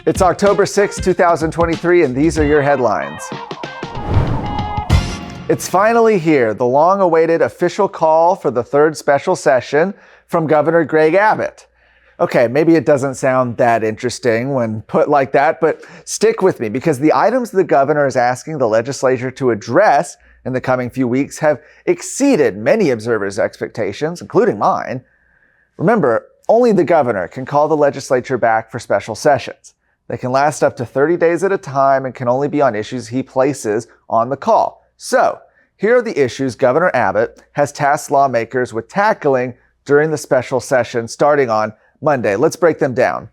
It's October 6, 2023, and these are your headlines. It's finally here, the long-awaited official call for the third special session from Governor Greg Abbott. Okay, maybe it doesn't sound that interesting when put like that, but stick with me because the items the governor is asking the legislature to address in the coming few weeks have exceeded many observers' expectations, including mine. Remember, only the governor can call the legislature back for special sessions. They can last up to 30 days at a time and can only be on issues he places on the call. So, here are the issues Governor Abbott has tasked lawmakers with tackling during the special session starting on Monday. Let's break them down.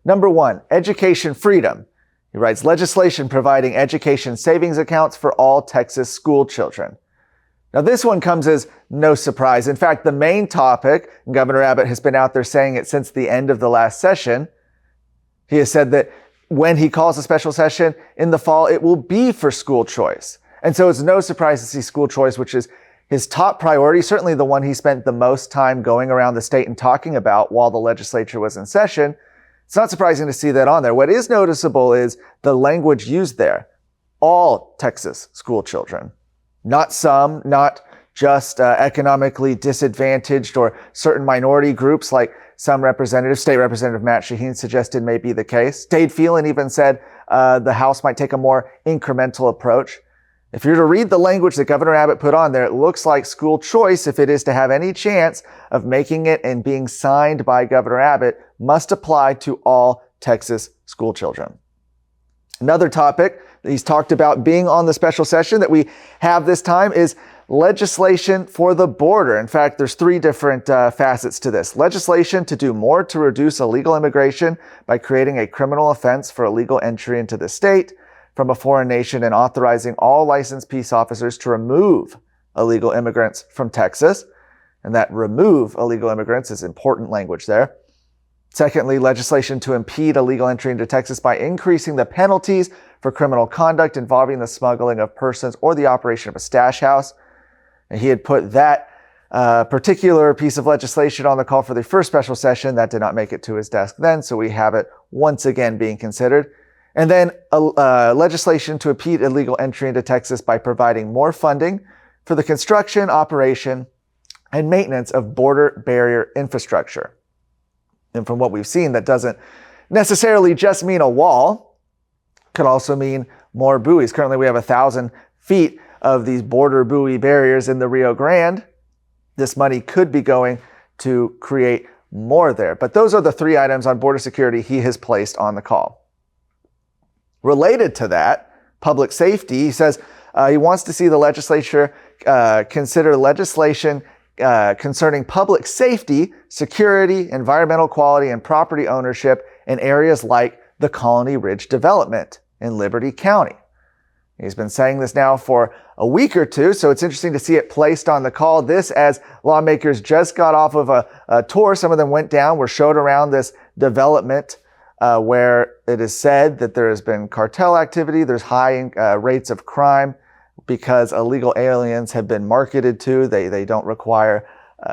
Number 1, education freedom. He writes, legislation providing education savings accounts for all Texas school children. Now, this one comes as no surprise. In fact, the main topic, and Governor Abbott has been out there saying it since the end of the last session, he has said that when he calls a special session in the fall, it will be for school choice. And so it's no surprise to see school choice, which is his top priority, certainly the one he spent the most time going around the state and talking about while the legislature was in session. It's not surprising to see that on there. What is noticeable is the language used there. All Texas school children. Not some, not just economically disadvantaged or certain minority groups like some representatives, State Representative Matt Shaheen suggested may be the case. Dade Phelan even said the House might take a more incremental approach. If you're to read the language that Governor Abbott put on there, it looks like school choice, if it is to have any chance of making it and being signed by Governor Abbott, must apply to all Texas school children. Another topic that he's talked about being on the special session that we have this time is legislation for the border. In fact, there's 3 different facets to this. Legislation to do more to reduce illegal immigration by creating a criminal offense for illegal entry into the state from a foreign nation and authorizing all licensed peace officers to remove illegal immigrants from Texas. And that remove illegal immigrants is important language there. Secondly, legislation to impede illegal entry into Texas by increasing the penalties for criminal conduct involving the smuggling of persons or the operation of a stash house. And he had put that particular piece of legislation on the call for the first special session. That did not make it to his desk then, so we have it once again being considered. And then legislation to impede illegal entry into Texas by providing more funding for the construction, operation, and maintenance of border barrier infrastructure. And from what we've seen, that doesn't necessarily just mean a wall. It could also mean more buoys. Currently, we have 1,000 feet of these border buoy barriers in the Rio Grande. This money could be going to create more there. But those are the 3 items on border security he has placed on the call. Related to that, public safety, he says he wants to see the legislature consider legislation concerning public safety, security, environmental quality, and property ownership in areas like the Colony Ridge development in Liberty County. He's been saying this now for a week or two, so it's interesting to see it placed on the call. This as lawmakers just got off of a tour. Some of them went down, were showed around this development where it is said that there has been cartel activity. There's high rates of crime because illegal aliens have been marketed to. They don't require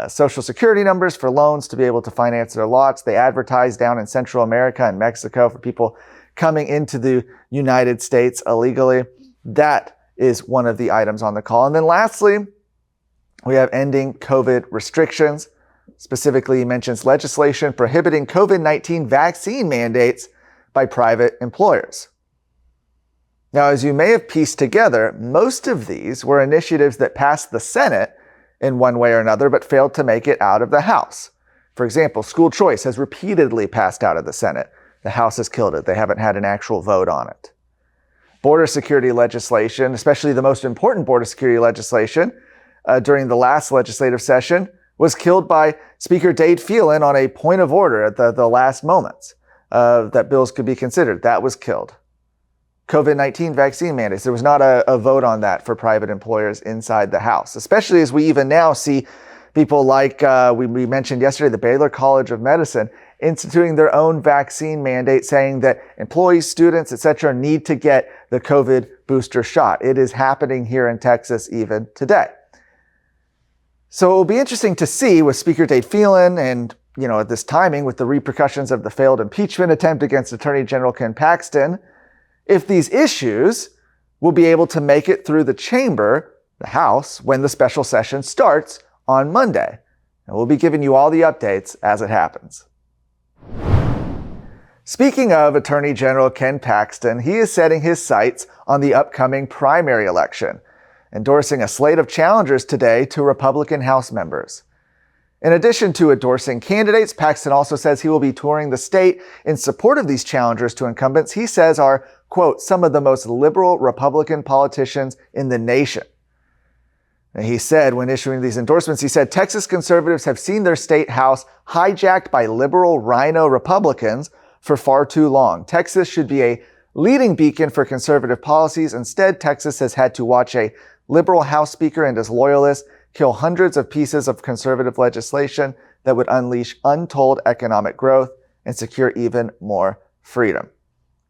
social security numbers for loans to be able to finance their lots. They advertise down in Central America and Mexico for people coming into the United States illegally. That is one of the items on the call. And then lastly, we have ending COVID restrictions. Specifically, he mentions legislation prohibiting COVID-19 vaccine mandates by private employers. Now, as you may have pieced together, most of these were initiatives that passed the Senate in one way or another, but failed to make it out of the House. For example, school choice has repeatedly passed out of the Senate. The House has killed it. They haven't had an actual vote on it. Border security legislation, especially the most important border security legislation during the last legislative session, was killed by Speaker Dade Phelan on a point of order at the last moments that bills could be considered. That was killed. COVID-19 vaccine mandates. There was not a vote on that for private employers inside the House, especially as we even now see people like we mentioned yesterday, the Baylor College of Medicine instituting their own vaccine mandate, saying that employees, students, etc., need to get the COVID booster shot. It is happening here in Texas even today. So it will be interesting to see with Speaker Dade Phelan and at this timing with the repercussions of the failed impeachment attempt against Attorney General Ken Paxton, if these issues will be able to make it through the chamber, the House, when the special session starts on Monday. And we'll be giving you all the updates as it happens. Speaking of Attorney General Ken Paxton, he is setting his sights on the upcoming primary election, endorsing a slate of challengers today to Republican House members. In addition to endorsing candidates, Paxton also says he will be touring the state in support of these challengers to incumbents he says are, quote, some of the most liberal Republican politicians in the nation. And he said when issuing these endorsements, he said, Texas conservatives have seen their state house hijacked by liberal RINO Republicans for far too long. Texas should be a leading beacon for conservative policies. Instead, Texas has had to watch a liberal House Speaker and his loyalists kill hundreds of pieces of conservative legislation that would unleash untold economic growth and secure even more freedom.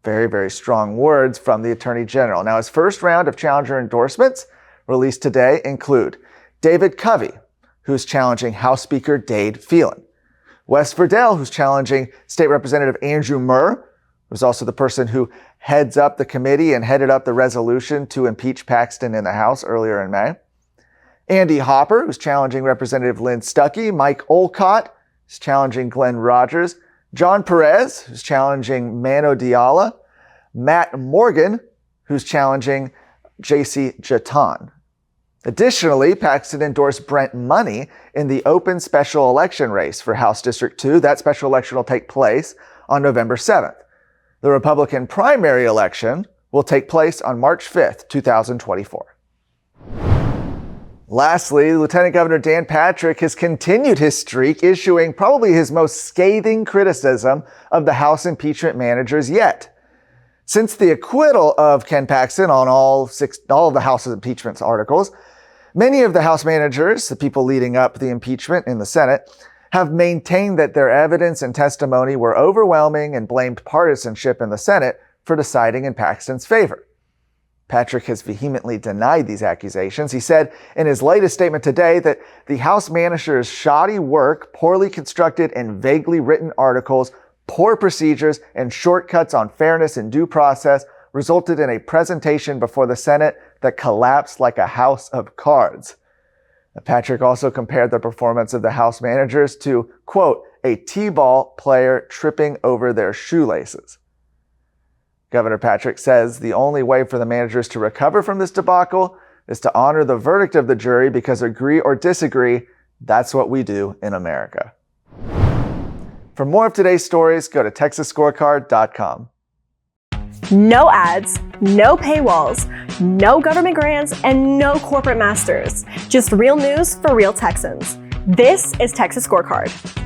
Very, very strong words from the Attorney General. Now, his first round of challenger endorsements released today include David Covey, who's challenging House Speaker Dade Phelan, Wes Verdell, who's challenging State Representative Andrew Murr, who's also the person who heads up the committee and headed up the resolution to impeach Paxton in the House earlier in May. Andy Hopper, who's challenging Representative Lynn Stuckey. Mike Olcott, who's challenging Glenn Rogers. John Perez, who's challenging Mano Diala. Matt Morgan, who's challenging J.C. Jatan. Additionally, Paxton endorsed Brent Money in the open special election race for House District 2. That special election will take place on November 7th. The Republican primary election will take place on March 5th, 2024. Lastly, Lieutenant Governor Dan Patrick has continued his streak, issuing probably his most scathing criticism of the House impeachment managers yet. Since the acquittal of Ken Paxton on all of the House's impeachment articles, many of the House managers, the people leading up the impeachment in the Senate, have maintained that their evidence and testimony were overwhelming and blamed partisanship in the Senate for deciding in Paxton's favor. Patrick has vehemently denied these accusations. He said in his latest statement today that the House managers' shoddy work, poorly constructed and vaguely written articles, poor procedures, and shortcuts on fairness and due process resulted in a presentation before the Senate that collapsed like a house of cards. Patrick also compared the performance of the House managers to, quote, a T-ball player tripping over their shoelaces. Governor Patrick says the only way for the managers to recover from this debacle is to honor the verdict of the jury because agree or disagree, that's what we do in America. For more of today's stories, go to TexasScorecard.com. No ads, no paywalls, no government grants, and no corporate masters. Just real news for real Texans. This is Texas Scorecard.